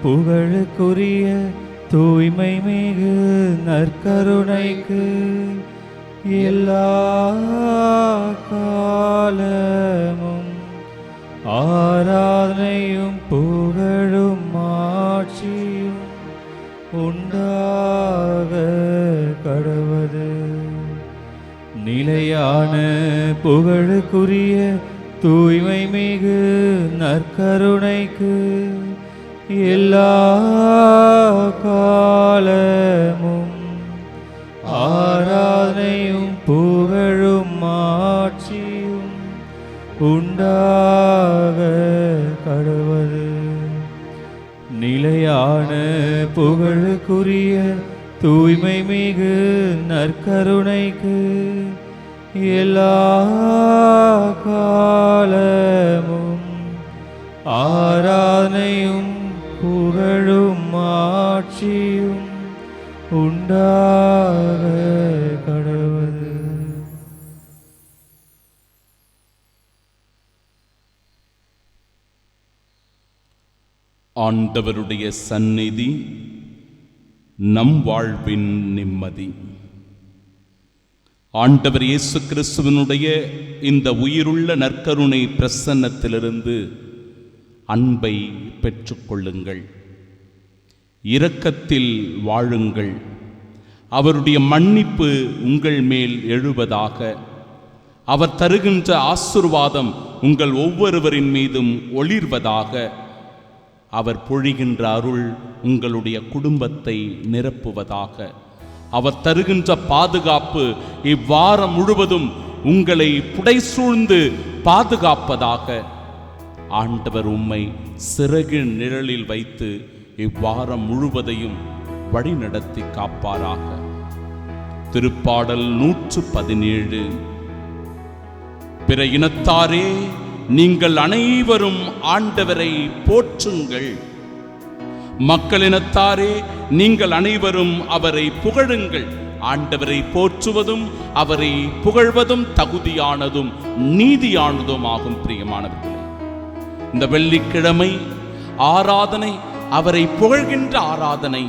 புகழுக்குரிய தூய்மை மிகு நற்கருணைக்கு எல்லா காலமும் ஆராதனையும் புகழும் ஆட்சியும் உண்டாக கடவது. நிலையான புகழுக்குரிய தூய்மை மிகு நற்கருணைக்கு எல்லா காலமும் ஆராதனையும் புகழும் ஆட்சியும் உண்டாக கடவது. நிலையான புகழுக்குரிய தூய்மை மிகு நற்கருணைக்கு எல்லா காலமும் ஆராதனையும் புகழும் ஆட்சியும் உண்டாக கடவது. ஆண்டவருடைய சந்நிதி நம் வாழ்வின் நிம்மதி. ஆண்டவர் இயேசு கிறிஸ்துவினுடைய இந்த உயிருள்ள நற்கருணை பிரசன்னத்திலிருந்து அன்பை பெற்றுக்கொள்ளுங்கள். இரக்கத்தில் வாழுங்கள். அவருடைய மன்னிப்பு உங்கள் மேல் எழுவதாக. அவர் தருகின்ற ஆசீர்வாதம் உங்கள் ஒவ்வொருவரின் மீதும் ஒளிர்வதாக. அவர் பொழிகின்ற அருள் உங்களுடைய குடும்பத்தை நிரப்புவதாக. அவர் தருகின்ற பாதுகாப்பு இவ்வாரம் முழுவதும் உங்களை புடைசூழ்ந்து பாதுகாப்பதாக. ஆண்டவர் உம்மை சிறகின் நிழலில் வைத்து இவ்வாரம் முழுவதையும் வழிநடத்தி காப்பாராக. திருப்பாடல் 117. பிற இனத்தாரே, நீங்கள் அனைவரும் ஆண்டவரை போற்றுங்கள். மக்களினத்தாரே, நீங்கள் அனைவரும் அவரை புகழுங்கள். ஆண்டவரை போற்றுவதும் அவரை புகழ்வதும் தகுதியானதும் நீதியானதும் ஆகும். பிரியமானவர்களே, இந்த வெள்ளிக்கிழமை ஆராதனை அவரை புகழ்கின்ற ஆராதனை,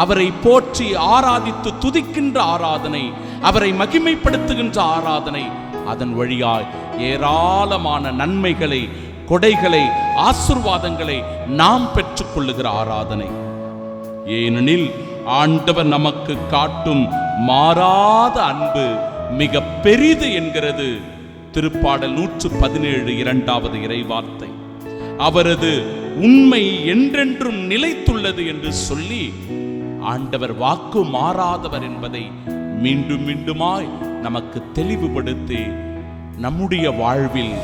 அவரை போற்றி ஆராதித்து துதிக்கின்ற ஆராதனை, அவரை மகிமைப்படுத்துகின்ற ஆராதனை. அதன் வழியாய் ஏராளமான நன்மைகளை, கொடைகளை, ஆசீர்வாதங்களை நாம் பெற்றுக்கொள்ளுகிற ஆராதனை. ஏனெனில் ஆண்டவர் நமக்கு காட்டும் மாறாத அன்பு மிக பெரிது என்கிறது திருப்பாடல் 117 2வது இறைவார்த்தை. அவரது உண்மை என்றென்றும் நிலைத்துள்ளது என்று சொல்லி ஆண்டவர் வாக்கு மாறாதவர் என்பதை மீண்டும் மீண்டுமாய் நமக்கு தெளிவுபடுத்தி நம்முடைய வாழ்வில்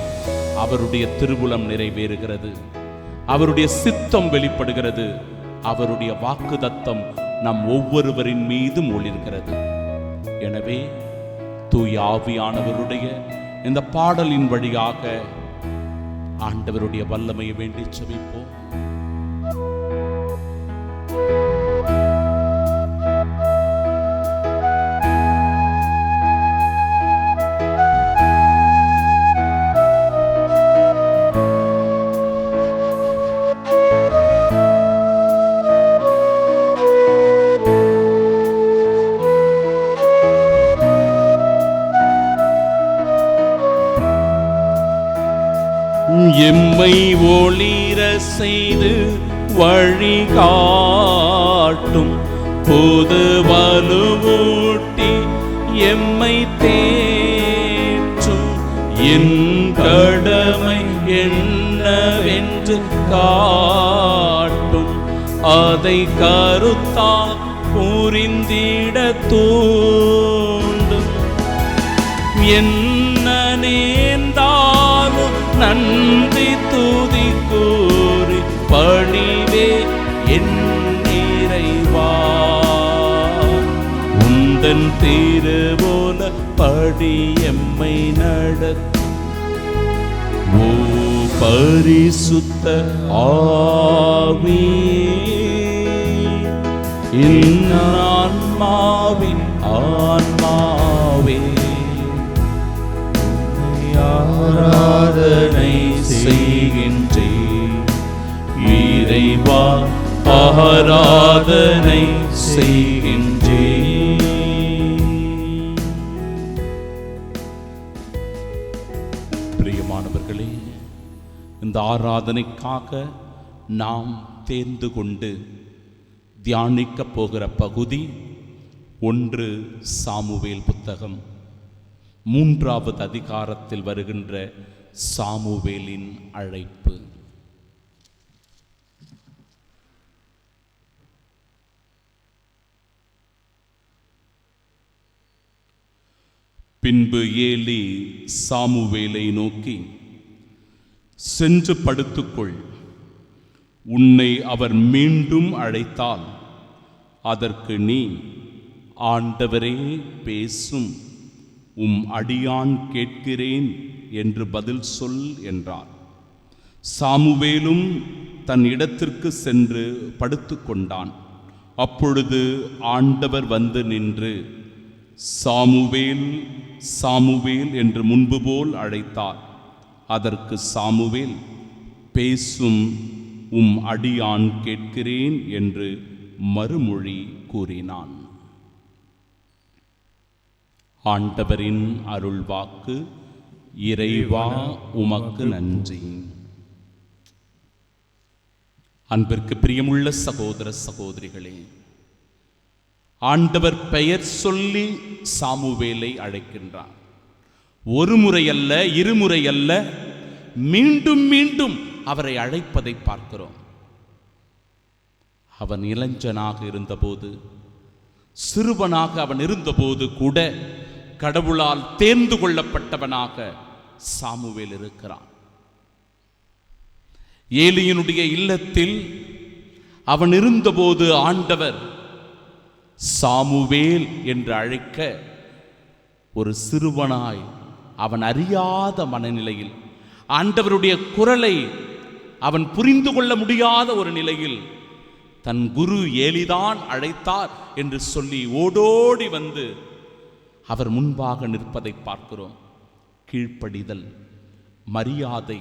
அவருடைய திருவுளம் நிறைவேறுகிறது, அவருடைய சித்தம் வெளிப்படுகிறது, அவருடைய வாக்குத்தத்தம் நம் ஒவ்வொருவரின் மீதும் ஒளிர்கிறது. எனவே தூய ஆவியானவருடைய இந்த பாடலின் வழியாக ஆண்டவருடைய வல்லமையை வேண்டி செபிப்போம். எம்மை ஒளிர செய்து வழிகாட்டும் பொது வலுவூட்டி எம்மை தேற்றும் என் கடமை என்னவென்று காட்டும் அதை கருத்தால் புரிந்திட தூண்டும். என்ன நேர்ந்தாலும் நன்றி துதி கூறி பணிவே என் இறைவா. உந்தன் திருவோல படி எம்மை நடத்தும் ஓ பரிசுத்த ஆவியே, என் ஆன்மாவின் ஆன்மாவே, ஆராதனை செய்கின்றேன். இறைவா ஆராதனை செய்கின்றேன். பிரியமானவர்களே, இந்த ஆராதனைக்காக நாம் தேர்ந்து கொண்டு தியானிக்க போகிற பகுதி 1 சாமுவேல் புத்தகம் 3வது அதிகாரத்தில் வருகின்ற சாமுவேலின் அழைப்பு. பின்பு ஏலி சாமுவேலை நோக்கி, சென்று படுத்துக்கொள், உன்னை அவர் மீண்டும் அழைத்தால் அதற்கு நீ, ஆண்டவரே பேசும், உம் அடியான் கேட்கிறேன் என்று பதில் சொல் என்றார். சாமுவேலும் தன் இடத்திற்கு சென்று படுத்துக்கொண்டான். அப்பொழுது ஆண்டவர் வந்து நின்று, சாமுவேல் சாமுவேல் என்று முன்பு போல் அழைத்தார். அதற்கு சாமுவேல், பேசும், உம் அடியான் கேட்கிறேன் என்று மறுமொழி கூறினான். ஆண்டவரின் அருள்வாக்கு. இறைவா உமக்கு நன்றி. அன்பிற்கு பிரியமுள்ள சகோதர சகோதரிகளே, ஆண்டவர் பெயர் சொல்லி சாமுவேலை அழைக்கின்றார். ஒரு முறை அல்ல, இருமுறை அல்ல, மீண்டும் மீண்டும் அவரை அழைப்பதை பார்க்கிறோம். அவன் இளைஞனாக இருந்தபோது, சிறுவனாக அவன் இருந்தபோது கூட கடவுளால் தேர்ந்து கொள்ளப்பட்டவனாக சாமுவேல் இருக்கிறான். ஏலியினுடைய இல்லத்தில் அவன் இருந்தபோது ஆண்டவர் சாமுவேல் என்று அழைக்க, ஒரு சிறுவனாய் அவன் அறியாத மனநிலையில், ஆண்டவருடைய குரலை அவன் புரிந்து கொள்ள முடியாத ஒரு நிலையில், தன் குரு ஏலிதான் அழைத்தார் என்று சொல்லி ஓடோடி வந்து அவர் முன்பாக நிற்பதை பார்க்கிறோம். கீழ்ப்படிதல், மரியாதை.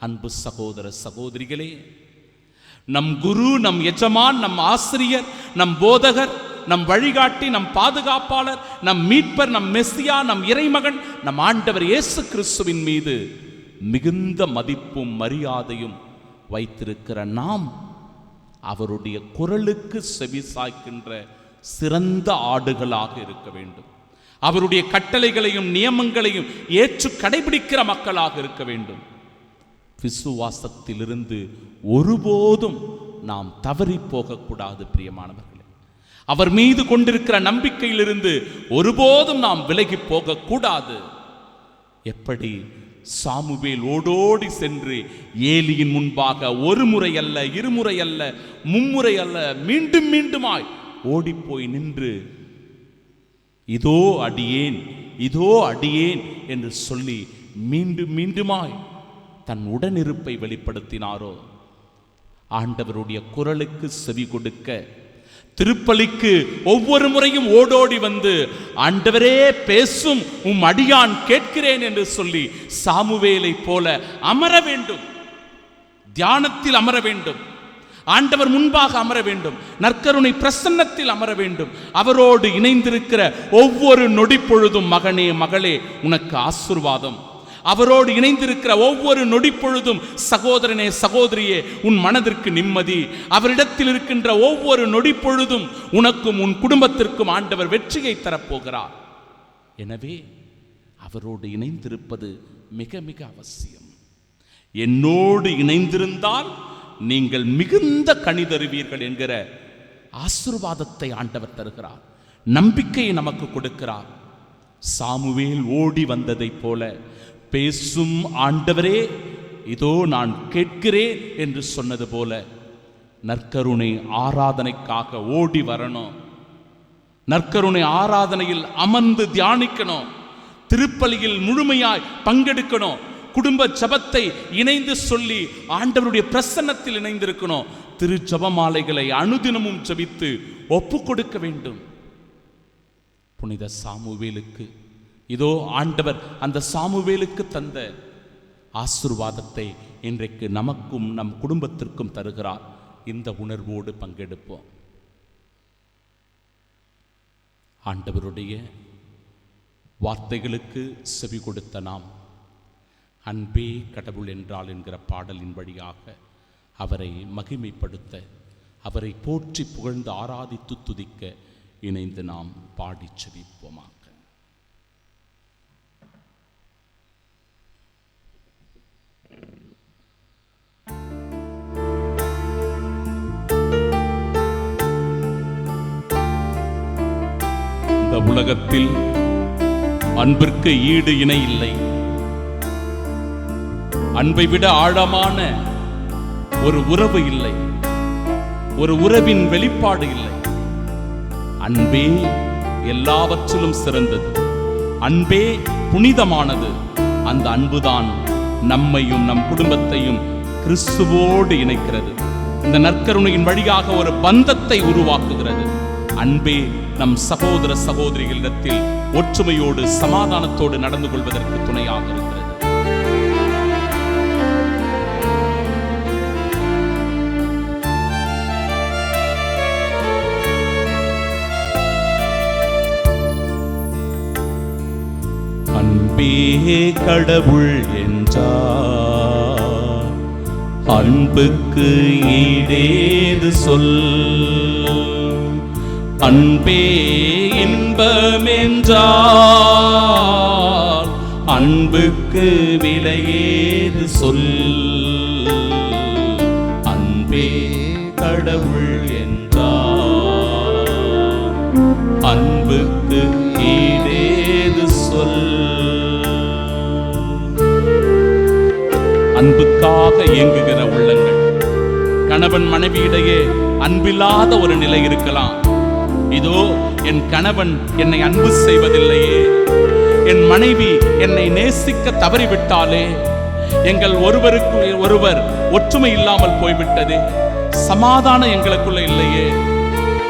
அன்பு சகோதர சகோதரிகளே, நம் குரு, நம் எஜமான், நம் ஆசிரியர், நம் போதகர், நம் வழிகாட்டி, நம் பாதுகாப்பாளர், நம் மீட்பர், நம் மெஸ்ஸியா, நம் இறைமகன், நம் ஆண்டவர் இயேசு கிறிஸ்துவின் மீது மிகுந்த மதிப்பும் மரியாதையும் வைத்திருக்கிற நாம் அவருடைய குரலுக்கு செவி சாய்க்கின்ற சிறந்த ஆடுகளாக இருக்க வேண்டும். அவருடைய கட்டளைகளையும் நியமங்களையும் ஏற்று கடைபிடிக்கிற மக்களாக இருக்க வேண்டும். விசுவாசத்திலிருந்து ஒருபோதும் நாம் தவறி போகக்கூடாது. பிரியமானவர்களே, அவர் மீது கொண்டிருக்கிற நம்பிக்கையிலிருந்து ஒருபோதும் நாம் விலகி போகக்கூடாது. எப்படி சாமுவேல் ஓடோடி சென்று ஏலியின் முன்பாக ஒரு முறை அல்ல, இருமுறை அல்ல, மும்முறை அல்ல, மீண்டும் மீண்டுமாய் ஓடிப்போய் நின்று, இதோ அடியேன், இதோ அடியேன் என்று சொல்லி மீண்டும் மீண்டுமாய் தன் உடனிருப்பை வெளிப்படுத்தினாரோ, ஆண்டவருடைய குரலுக்கு செவி கொடுக்க, திருப்பலிக்கு ஒவ்வொரு முறையும் ஓடோடி வந்து, ஆண்டவரே பேசும், உம் அடியான் கேட்கிறேன் என்று சொல்லி சாமுவேலை போல அமர வேண்டும். தியானத்தில் அமர வேண்டும், ஆண்டவர் முன்பாக அமர வேண்டும், நற்கருணை பிரசன்னத்தில் அமர வேண்டும். அவரோடு இணைந்திருக்கிற ஒவ்வொரு நொடி பொழுதும், மகனே மகளே உனக்கு ஆசீர்வாதம். அவரோடு இணைந்திருக்கிற ஒவ்வொரு நொடி பொழுதும், சகோதரனே சகோதரியே உன் மனதிற்கு நிம்மதி. அவரிடத்தில் இருக்கின்ற ஒவ்வொரு நொடி பொழுதும் உனக்கும் உன் குடும்பத்திற்கும் ஆண்டவர் வெற்றியை தரப்போகிறார். எனவே அவரோடு இணைந்திருப்பது மிக மிக அவசியம். என்னோடு இணைந்திருந்தால் நீங்கள் மிகுந்த கனி தருவீர்கள் என்கிற ஆசீர்வாதத்தை ஆண்டவர் தருகிறார். நம்பிக்கையை நமக்கு கொடுக்கிறார். சாமுவேல் ஓடி வந்ததைப் போல, பேசும் ஆண்டவரே இதோ நான் கேட்கிறேன் என்று சொன்னது போல, நற்கருணை ஆராதனைக்காக ஓடி வரணும். நற்கருணை ஆராதனையில் அமர்ந்து தியானிக்கணும். திருப்பலியில் முழுமையாய் பங்கெடுக்கணும். குடும்ப ஜபத்தை இணைந்து சொல்லி ஆண்டவருடைய பிரசன்னத்தில் இணைந்திருக்கணும். திரு ஜபமாலைகளை அனுதினமும் ஜபித்து ஒப்பு கொடுக்க வேண்டும். புனித சாமுவேலுக்கு இதோ ஆண்டவர் அந்த சாமுவேலுக்கு தந்த ஆசீர்வாதத்தை இன்றைக்கு நமக்கும் நம் குடும்பத்திற்கும் தருகிறார். இந்த உணர்வோடு பங்கெடுப்போம். ஆண்டவருடைய வார்த்தைகளுக்கு செவி கொடுத்த நாம் அன்பே கடவுள் என்றால் என்கிற பாடலின் வழியாக அவரை மகிமைப்படுத்த, அவரை போற்றி புகழ்ந்து ஆராதித்து துதிக்க இணைந்து நாம் பாடி செவிப்போமாக. இந்த உலகத்தில் அன்பிற்கு ஈடு இணை இல்லை. அன்பை விட ஆழமான ஒரு உறவு இல்லை, ஒரு உறவின் வெளிப்பாடு இல்லை. அன்பே எல்லாவற்றிலும் சிறந்தது, அன்பே புனிதமானது. அந்த அன்புதான் நம்மையும் நம் குடும்பத்தையும் கிறிஸ்துவோடு இணைக்கிறது. இந்த நற்கருணையின் வழியாக ஒரு பந்தத்தை உருவாக்குகிறது. அன்பே நம் சகோதர சகோதரிகளிடத்தில் ஒற்றுமையோடு சமாதானத்தோடு நடந்து கொள்வதற்கு துணையாக இருக்கிறது. அன்பே கடவுள் என்றார், அன்புக்கு ஈடேது சொல். அன்பே இன்பம் என்றார், அன்புக்கு விலையேது சொல். அன்பே கடவுள் என்றார், அன்புக்கு ஈடேது சொல். அன்புக்காக இயங்குகிற உள்ளங்கள். கணவன் மனைவியிடையே அன்பில்லாத ஒரு நிலை இருக்கலாம். இதோ என் கணவன் என்னை அன்பு செய்வதில்லையே, என் மனைவி என்னை நேசிக்க தவறிவிட்டாலே, எங்கள் ஒருவருக்கு ஒருவர் ஒற்றுமை இல்லாமல் போய்விட்டது, சமாதானம் எங்களுக்குள்ள இல்லையே.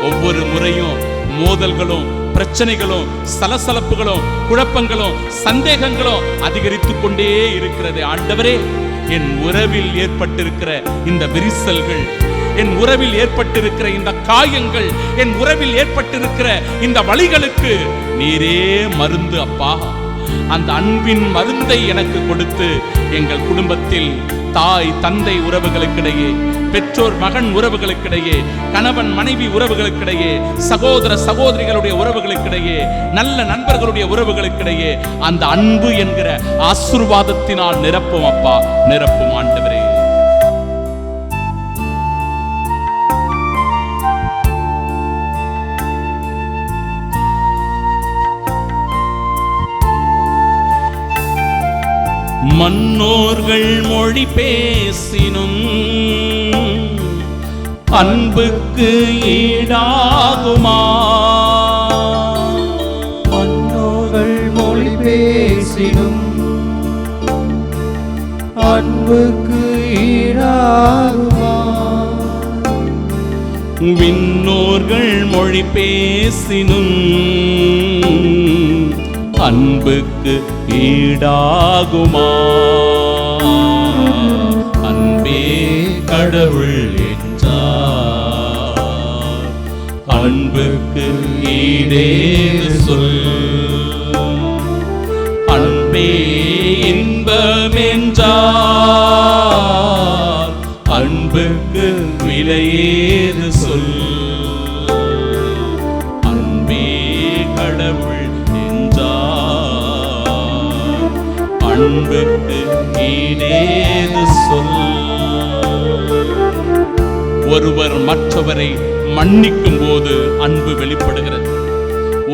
ஒவ்வொரு முறையும் மோதல்களும் பிரச்சனைகளும் சலசலப்புகளும் குழப்பங்களும் சந்தேகங்களும் அதிகரித்துக் கொண்டே இருக்கிறது. ஆண்டவரே, என் உறவில் ஏற்பட்டிருக்கிற இந்த விரிசல்கள், என் உறவில் ஏற்பட்டிருக்கிற இந்த காயங்கள், என் உறவில் ஏற்பட்டிருக்கிற இந்த வலிகளுக்கு நீரே மருந்து அப்பா. அந்த அன்பின் மருந்தை எனக்கு கொடுத்து எங்கள் குடும்பத்தில் தாய் தந்தை உறவுகளுக்கிடையே, பெற்றோர் மகன் உறவுகளுக்கிடையே, கணவன் மனைவி உறவுகளுக்கிடையே, சகோதர சகோதரிகளுடைய உறவுகளுக்கிடையே, நல்ல நண்பர்களுடைய உறவுகளுக்கிடையே அந்த அன்பு என்கிற ஆசீர்வாதத்தினால் நிரப்பும் அப்பா, நிரப்பும் ஆண்டவரே. மன்னோர்கள் மொழி பேசினும் அன்புக்கு ஈடாகுமா? மன்னோர்கள் மொழி பேசினும் அன்புக்கு ஈடாகுமா? விண்ணோர்கள் மொழி பேசினும் அன்புக்கு ஈடாகுமா? அன்பே கடவுள் என்றார், அன்புக்கு ஈடேது சொல். அன்பே இன்பம் என்றார், அன்புக்கு விலையேது சொல். அன்பே கடவுள் அன்புக்கு ஈடேது சொல். ஒருவர் மற்றவரை மன்னிக்கும் போது அன்பு வெளிப்படுகிறது.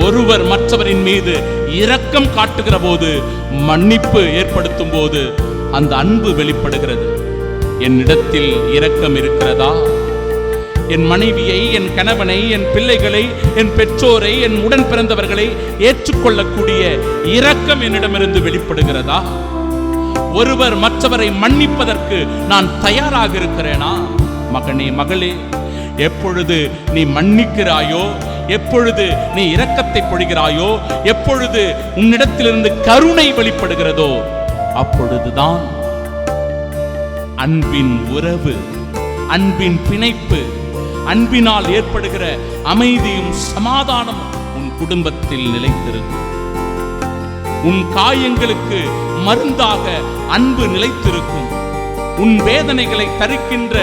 ஒருவர் மற்றவரின் மீது இரக்கம் காட்டுகிற போது, மன்னிப்பு ஏற்படுத்தும் போது அந்த அன்பு வெளிப்படுகிறது. என்னிடத்தில் இரக்கம் இருக்கிறதா? என் மனைவியை, என் கணவனை, என் பிள்ளைகளை, என் பெற்றோரை, என் உடன் பிறந்தவர்களை ஏற்றுக்கொள்ளக்கூடிய இரக்கம் என்னிடமிருந்து வெளிப்படுகிறதா? ஒருவர் மற்றவரை மன்னிப்பதற்கு நான் தயாராக இருக்கிறேனா? மகனே, மகளே, எப்பொழுது நீ மன்னிக்கிறாயோ, எப்பொழுது நீ இரக்கத்தை பொழிகிறாயோ, எப்பொழுது உன்னிடத்திலிருந்து கருணை வெளிப்படுகிறதோ, அப்பொழுதுதான் அன்பின் உறவு அன்பின் பிணைப்பு, அன்பினால் ஏற்படுகிற அமைதியும் சமாதானமும் உன் குடும்பத்தில் நிலைத்திருக்கும். உன் காயங்களுக்கு மருந்தாக அன்பு நிலைத்திருக்கும். உன் வேதனைகளை தருக்கின்ற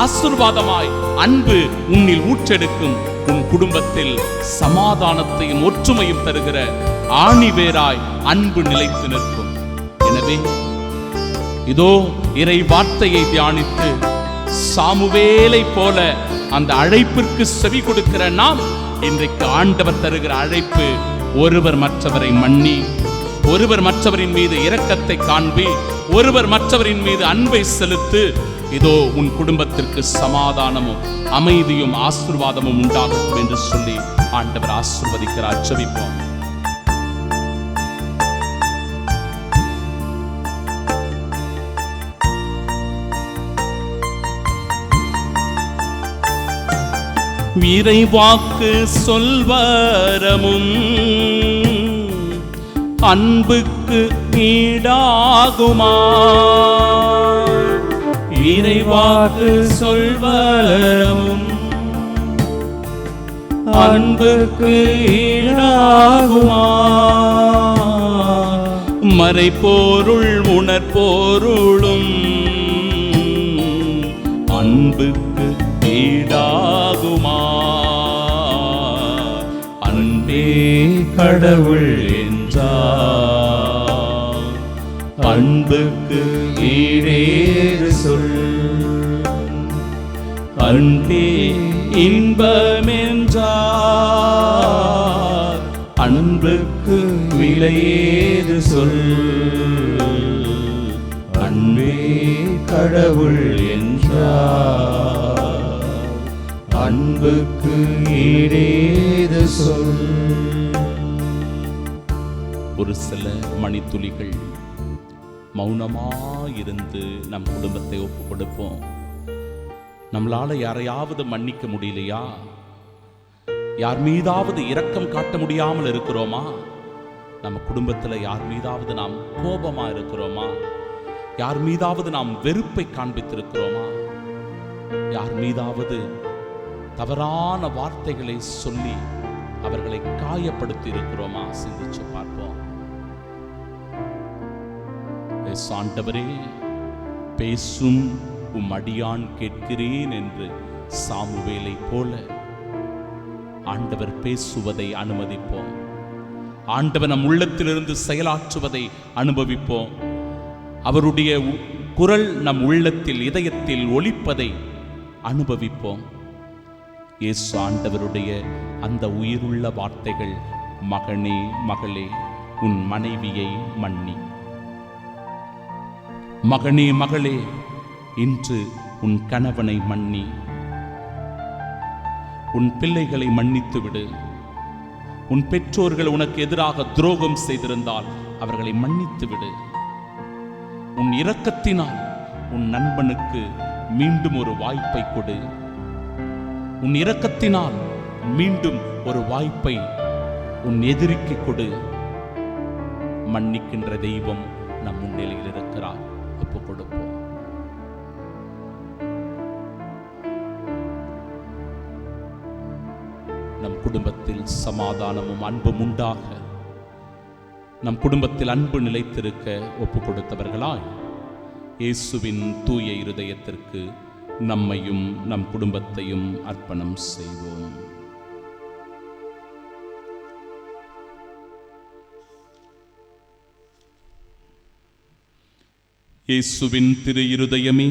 ஆசீர்வாதமாய் அன்பு உன்னில் ஊற்றெடுக்கும். உன் குடும்பத்தில் சமாதானத்தையும் ஒற்றுமையும் தருகிற ஆணிவேராய் அன்பு நிலைத்து நிற்கும். எனவே இதோ இறை வார்த்தையை தியானித்து சாமுவேலை போல அந்த அழைப்பிற்கு செவி கொடுக்கிற நாம் இன்றைக்கு ஆண்டவர் தருகிற அழைப்பு, ஒருவர் மற்றவரை மன்னி, ஒருவர் மற்றவரின் மீது இரக்கத்தை காண்பி, ஒருவர் மற்றவரின் மீது அன்பை செலுத்து. இதோ உன் குடும்பத்திற்கு சமாதானமும் அமைதியும் ஆசீர்வாதமும் உண்டாகட்டும் என்று சொல்லி ஆண்டவர் ஆசீர்வதிக்கிறார். ஜெபிப்போம். இறைவாக்கு சொல்வரமும் அன்புக்கு ஈடாகுமா? இறைவாக்கு சொல்வரமும் அன்புக்கு ஈடாகுமா? மறைபொருள் உணர்பொருளும் அன்புக்கு ஈடாகுமா? அன்பே கடவுள் என்றார், அன்புக்கு ஈடேறு சொல். அன்பே இன்பமென்றார், அன்புக்கு விலையேது சொல். அன்பே கடவுள் என்றார், அன்புக்கு ஈடேது சொல். ஒரு சில மணித்துளிகள் மௌனமாயிருந்து நம் குடும்பத்தை ஒப்புக் கொடுப்போம். நம்மளால யாரையாவது மன்னிக்க முடியலையா? யார் மீதாவது இரக்கம் காட்ட முடியாமல் இருக்கிறோமா? நம்ம குடும்பத்தில் யார் மீதாவது நாம் கோபமா இருக்கிறோமா? யார் மீதாவது நாம் வெறுப்பை காண்பித்திருக்கிறோமா? யார் மீதாவது தவறான வார்த்தைகளை சொல்லி அவர்களை காயப்படுத்தி இருக்கிறோமா? சிந்திச்சு பார்ப்போம். ஆண்டவரே, பேசும் உம் அடியான் கேட்கிறேன் என்று சாமுவேலை போல ஆண்டவர் பேசுவதை அனுமதிப்போம். ஆண்டவர் நம் உள்ளத்திலிருந்து செயலாற்றுவதை அனுபவிப்போம். அவருடைய குரல் நம் உள்ளத்தில் இதயத்தில் ஒலிப்பதை அனுபவிப்போம். இயேசு ஆண்டவருடைய அந்த உயிருள்ள வார்த்தைகள், மகனே மகளே உன் மனைவியை மன்னி, மகனே மகளே இன்று உன் கணவனை மன்னி, உன் பிள்ளைகளை மன்னித்து விடு. உன் பெற்றோர்கள் உனக்கு எதிராக துரோகம் செய்திருந்தால் அவர்களை மன்னித்து விடு. உன் இரக்கத்தினால் உன் நண்பனுக்கு மீண்டும் ஒரு வாய்ப்பை கொடு. உன் இரக்கத்தினால் மீண்டும் ஒரு வாய்ப்பை உன் எதிரிக்கு கொடு. மன்னிக்கின்ற தெய்வம் நம் முன்னிலையில் இருக்கிறார். ஒப்புக் கொடுப்போம். நம் குடும்பத்தில் சமாதானமும் அன்பும் உண்டாக, நம் குடும்பத்தில் அன்பு நிலைத்திருக்க ஒப்புக் கொடுத்தவர்களாய் இயேசுவின் தூய இருதயத்திற்கு நம்மையும் நம் குடும்பத்தையும் அர்ப்பணம் செய்வோம். இயேசுவின் திரு இருதயமே,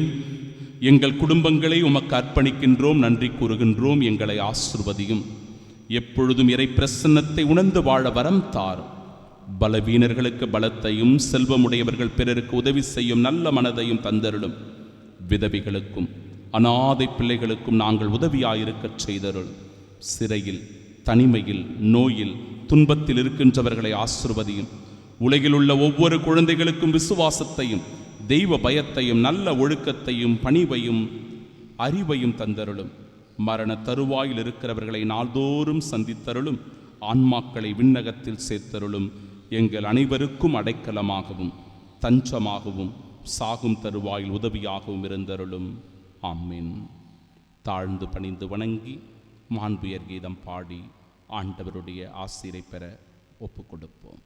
எங்கள் குடும்பங்களை உமக்கு அர்ப்பணிக்கின்றோம், நன்றி கூறுகின்றோம். எங்களை ஆசிர்வதியும். எப்பொழுதும் இறை பிரசன்னத்தை உணர்ந்து வாழ வரம் தாரும். பலவீனர்களுக்கு பலத்தையும், செல்வமுடையவர்கள் பிறருக்கு உதவி செய்யும் நல்ல மனதையும் தந்தருளும். விதவிகளுக்கும் அநாதை பிள்ளைகளுக்கும் நாங்கள் உதவியாயிருக்கச் செய்தருளும். சிறையில், தனிமையில், நோயில், துன்பத்தில் இருக்கின்றவர்களை ஆசிர்வதியும். உலகில் உள்ள ஒவ்வொரு குழந்தைகளுக்கும் விசுவாசத்தையும், தெய்வ பயத்தையும், நல்ல ஒழுக்கத்தையும், பணிவையும், அறிவையும் தந்தருளும். மரண தருவாயில் இருக்கிறவர்களை நாள்தோறும் சந்தித்தருளும். ஆன்மாக்களை விண்ணகத்தில் சேர்த்தருளும். எங்கள் அனைவருக்கும் அடைக்கலமாகவும் தஞ்சமாகவும் சாகும் தருவாயில் உதவியாகவும் இருந்தருளும். ஆமென். தாழ்ந்து பணிந்து வணங்கி மாண்புயர் கீதம் பாடி ஆண்டவருடைய ஆசீரை பெற ஒப்புக் கொடுப்போம்.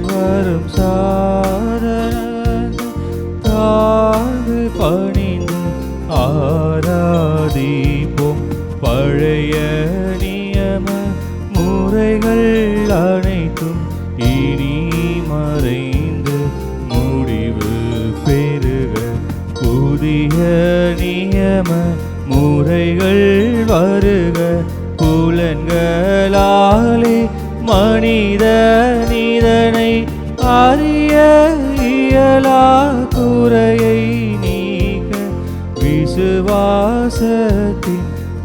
வரும் சாதன தாழ்ந்து பணிந்து ஆராதிப்போம். பழைய நியம முறைகள் அனைத்தும் இனி மறைந்து முடிவு பெறுக. புதிய நியம முறைகள் வருக. புலன்களாலே மனித நிதனை அறிய இயலா குறையை நீக்க விசுவாசத்தின்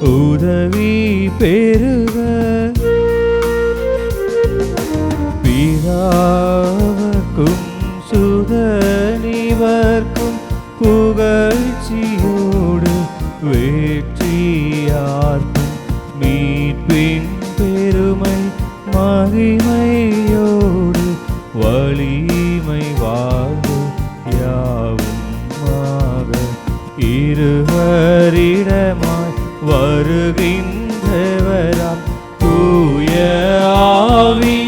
உதவி பெறுக. பிதாவுக்கும் சுதனிவர்க்கும் புகழ்ச்சியோடு வெற்றியார்க்கும் மீட்பின் பெருமை மகிமையோடு வலிமை வாழ்வு யாவுமாக இருவரிடமாய் வருகின்றவராம் தூய ஆவியானவர்க்கும்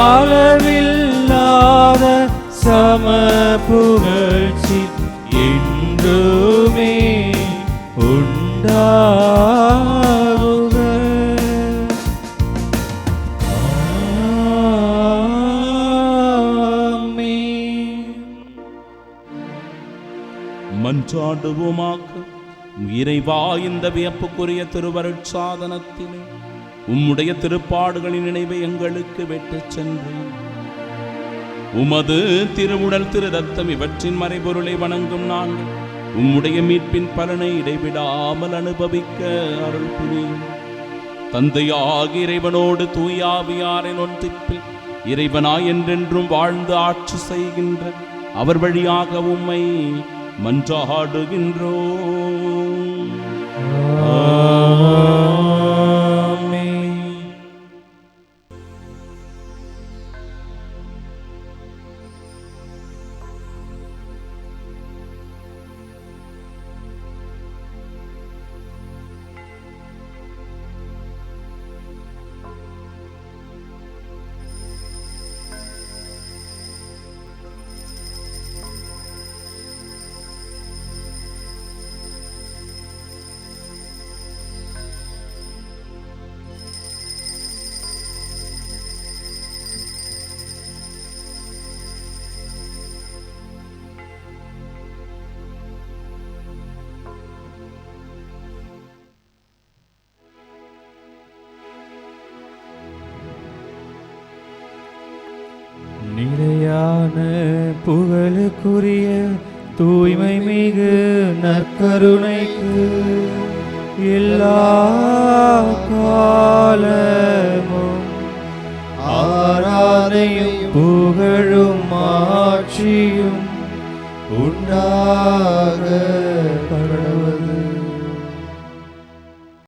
அளவில்லாத சம புகழ்ச்சி என்றுமே உண்டாகுக. மன்றாடுவோமாக. இறைவா, இந்த வியப்புக்குரிய திருவருட்சாதனத்திலே உம்முடைய திருப்பாடுகளின் நினைவை எங்களுக்கு விட்டுச் சென்று உமது திருவுடல் திரு ரத்தம் இவற்றின் மறைபொருளை வணங்கும் நாங்கள் உம்முடைய மீட்பின் பலனை இடைவிடாமல் அனுபவிக்க அருள் புரியும். தந்தையாகி இறைவனோடு தூயாவியாரின் ஒன்றிப்பில் இறைவனாய் என்றென்றும் வாழ்ந்து ஆட்சி செய்கின்ற அவர் வழியாக உம்மை மன்றாடுகின்றோம். ஆமென். நிலையான புகழுக்குரிய தூய்மை மிகு நற்கருணைக்கு எல்லா காலமும் ஆராதனையும் புகழும் ஆட்சியும் உண்டாக